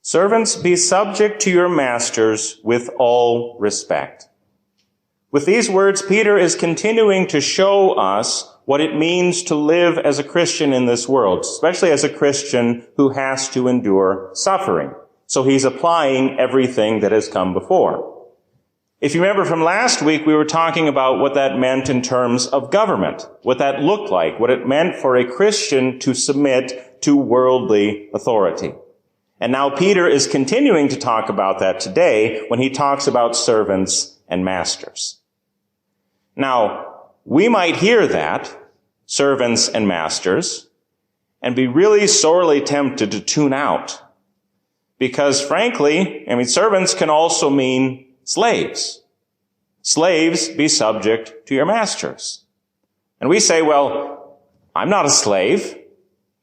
Servants, be subject to your masters with all respect. With these words, Peter is continuing to show us what it means to live as a Christian in this world, especially as a Christian who has to endure suffering. So he's applying everything that has come before. If you remember from last week, we were talking about what that meant in terms of government, what that looked like, what it meant for a Christian to submit to worldly authority. And now Peter is continuing to talk about that today when he talks about servants and masters. Now, we might hear that, servants and masters, and be really sorely tempted to tune out. Because frankly, servants can also mean slaves. Slaves, be subject to your masters. And we say, well, I'm not a slave.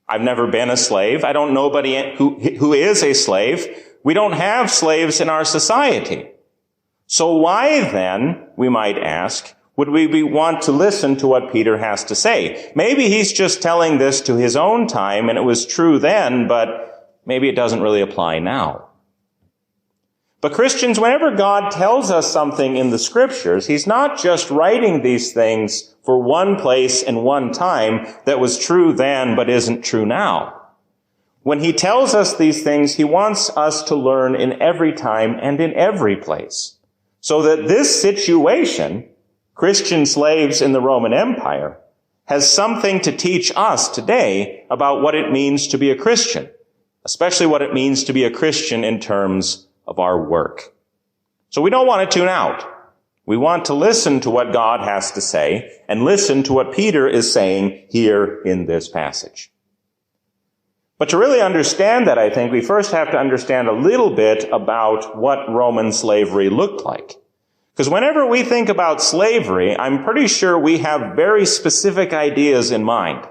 I've never been a slave. I don't know anybody who is a slave. We don't have slaves in our society. So why then, we might ask, would we want to listen to what Peter has to say? Maybe he's just telling this to his own time and it was true then, but maybe it doesn't really apply now. But Christians, whenever God tells us something in the Scriptures, He's not just writing these things for one place and one time that was true then but isn't true now. When He tells us these things, He wants us to learn in every time and in every place. So that this situation, Christian slaves in the Roman Empire, has something to teach us today about what it means to be a Christian, especially what it means to be a Christian in terms of our work. So we don't want to tune out. We want to listen to what God has to say and listen to what Peter is saying here in this passage. But to really understand that, I think we first have to understand a little bit about what Roman slavery looked like. Because whenever we think about slavery, I'm pretty sure we have very specific ideas in mind.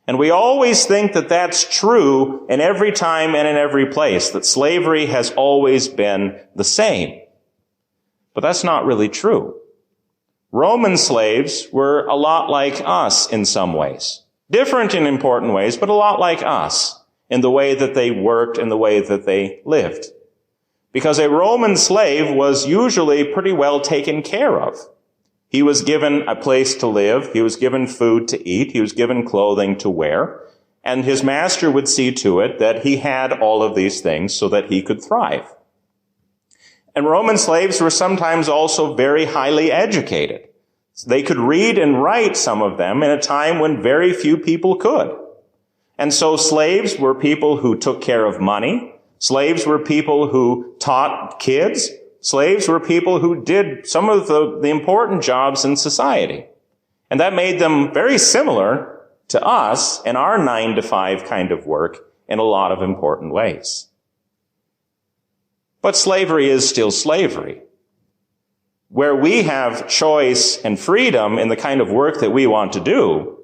And we always think that that's true in every time and in every place, that slavery has always been the same. But that's not really true. Roman slaves were a lot like us in some ways. Different in important ways, but a lot like us in the way that they worked and the way that they lived. Because a Roman slave was usually pretty well taken care of. He was given a place to live. He was given food to eat. He was given clothing to wear. And his master would see to it that he had all of these things so that he could thrive. And Roman slaves were sometimes also very highly educated. They could read and write, some of them, in a time when very few people could. And so slaves were people who took care of money. Slaves were people who taught kids. Slaves were people who did some of the important jobs in society. And that made them very similar to us in our 9-to-5 kind of work in a lot of important ways. But slavery is still slavery. Where we have choice and freedom in the kind of work that we want to do,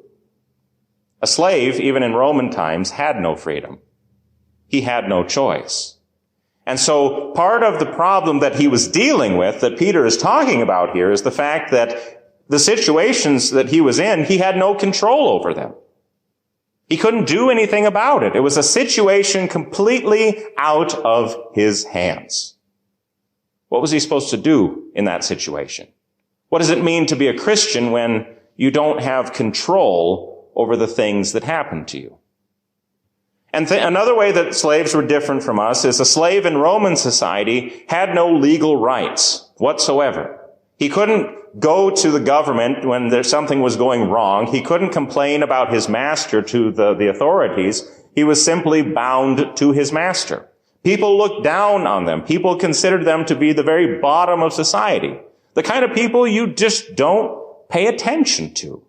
a slave, even in Roman times, had no freedom. He had no choice. And so part of the problem that he was dealing with, that Peter is talking about here, is the fact that the situations that he was in, he had no control over them. He couldn't do anything about it. It was a situation completely out of his hands. What was he supposed to do in that situation? What does it mean to be a Christian when you don't have control over the things that happen to you? And another way that slaves were different from us is a slave in Roman society had no legal rights whatsoever. He couldn't go to the government when something was going wrong. He couldn't complain about his master to the authorities. He was simply bound to his master. People looked down on them. People considered them to be the very bottom of society. The kind of people you just don't pay attention to.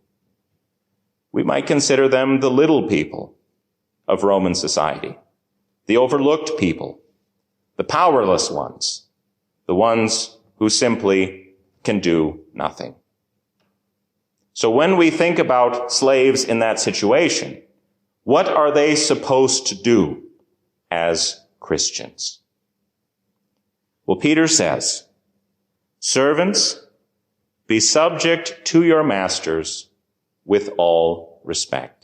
We might consider them the little people of Roman society, the overlooked people, the powerless ones, the ones who simply can do nothing. So when we think about slaves in that situation, what are they supposed to do as Christians? Well, Peter says, servants, be subject to your masters with all respect.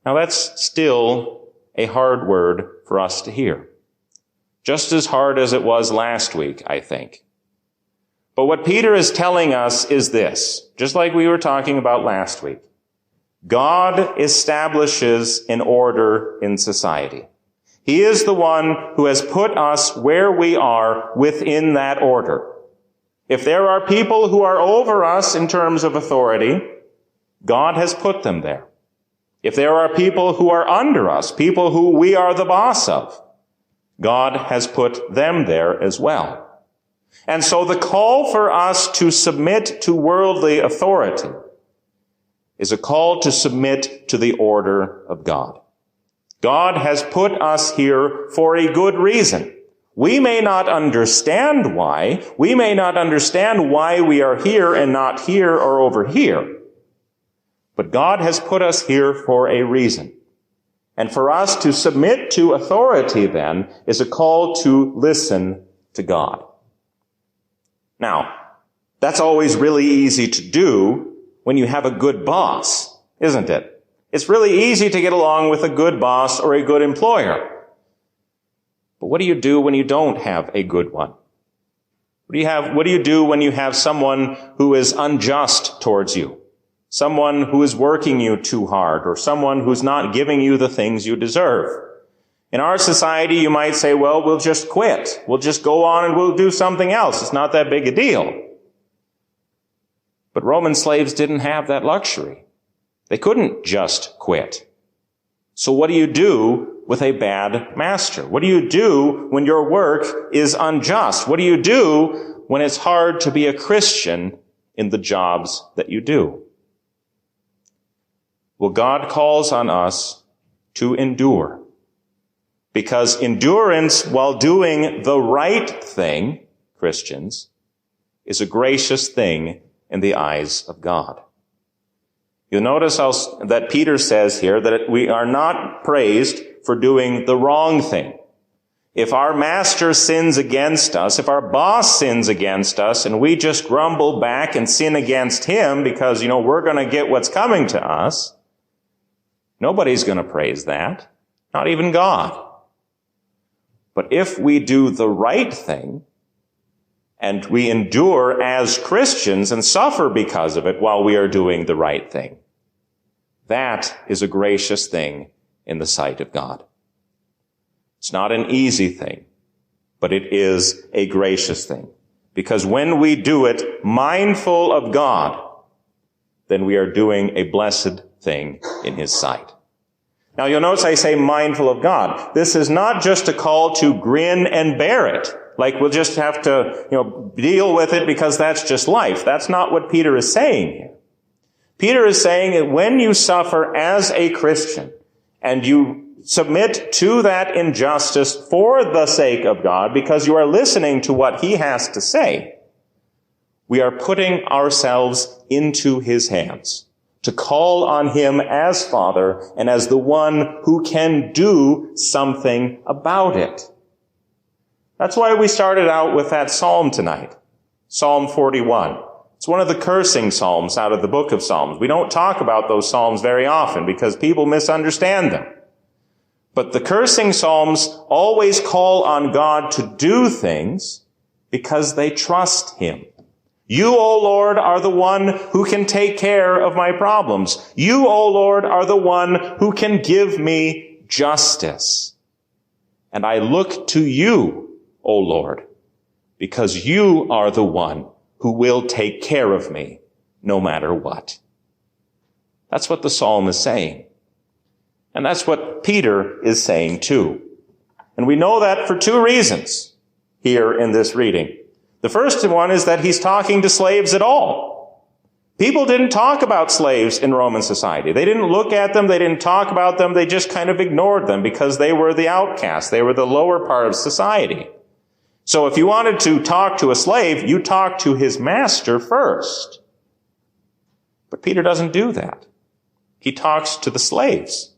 Now that's still a hard word for us to hear. Just as hard as it was last week, I think. But what Peter is telling us is this, just like we were talking about last week. God establishes an order in society. He is the one who has put us where we are within that order. If there are people who are over us in terms of authority, God has put them there. If there are people who are under us, people who we are the boss of, God has put them there as well. And so the call for us to submit to worldly authority is a call to submit to the order of God. God has put us here for a good reason. We may not understand why. We may not understand why we are here and not here or over here. But God has put us here for a reason. And for us to submit to authority, then, is a call to listen to God. Now, that's always really easy to do when you have a good boss, isn't it? It's really easy to get along with a good boss or a good employer. But what do you do when you don't have a good one? What do you do when you have someone who is unjust towards you? Someone who is working you too hard, or someone who's not giving you the things you deserve. In our society, you might say, well, we'll just quit. We'll just go on and we'll do something else. It's not that big a deal. But Roman slaves didn't have that luxury. They couldn't just quit. So what do you do with a bad master? What do you do when your work is unjust? What do you do when it's hard to be a Christian in the jobs that you do? Well, God calls on us to endure. Because endurance while doing the right thing, Christians, is a gracious thing in the eyes of God. You'll notice that Peter says here that we are not praised for doing the wrong thing. If our master sins against us, if our boss sins against us, and we just grumble back and sin against him because, we're going to get what's coming to us, nobody's going to praise that, not even God. But if we do the right thing, and we endure as Christians and suffer because of it while we are doing the right thing, that is a gracious thing in the sight of God. It's not an easy thing, but it is a gracious thing. Because when we do it mindful of God, then we are doing a blessed thing in his sight. Now you'll notice I say mindful of God. This is not just a call to grin and bear it. Like we'll just have to, deal with it because that's just life. That's not what Peter is saying here. Peter is saying that when you suffer as a Christian and you submit to that injustice for the sake of God because you are listening to what he has to say, we are putting ourselves into his hands to call on him as Father and as the one who can do something about it. That's why we started out with that psalm tonight, Psalm 41. It's one of the cursing psalms out of the book of Psalms. We don't talk about those psalms very often because people misunderstand them. But the cursing psalms always call on God to do things because they trust him. You, O Lord, are the one who can take care of my problems. You, O Lord, are the one who can give me justice. And I look to you, O Lord, because you are the one who will take care of me no matter what. That's what the psalm is saying. And that's what Peter is saying too. And we know that for two reasons here in this reading. The first one is that he's talking to slaves at all. People didn't talk about slaves in Roman society. They didn't look at them. They didn't talk about them. They just kind of ignored them because they were the outcasts. They were the lower part of society. So if you wanted to talk to a slave, you talked to his master first. But Peter doesn't do that. He talks to the slaves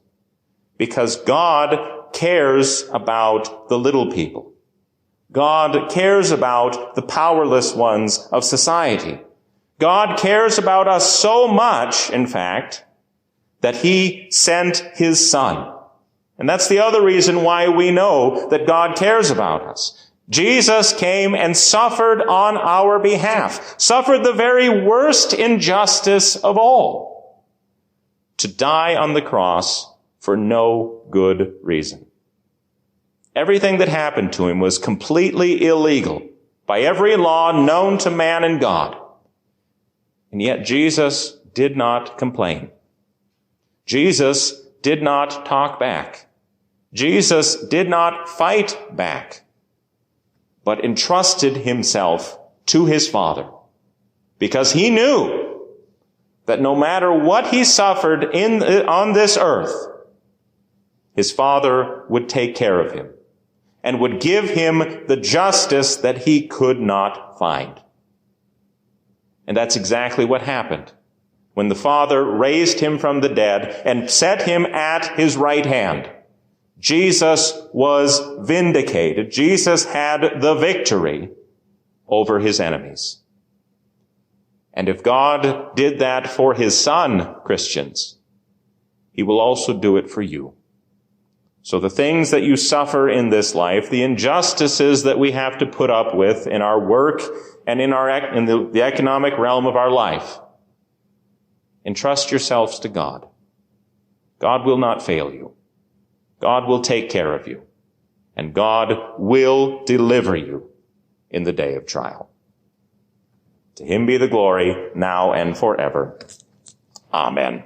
because God cares about the little people. God cares about the powerless ones of society. God cares about us so much, in fact, that he sent his son. And that's the other reason why we know that God cares about us. Jesus came and suffered on our behalf, suffered the very worst injustice of all, to die on the cross for no good reason. Everything that happened to him was completely illegal by every law known to man and God. And yet Jesus did not complain. Jesus did not talk back. Jesus did not fight back, but entrusted himself to his Father, because he knew that no matter what he suffered on this earth, his Father would take care of him and would give him the justice that he could not find. And that's exactly what happened when the Father raised him from the dead and set him at his right hand. Jesus was vindicated. Jesus had the victory over his enemies. And if God did that for his Son, Christians, he will also do it for you. So the things that you suffer in this life, the injustices that we have to put up with in our work and in the economic realm of our life, entrust yourselves to God. God will not fail you. God will take care of you. And God will deliver you in the day of trial. To him be the glory, now and forever. Amen.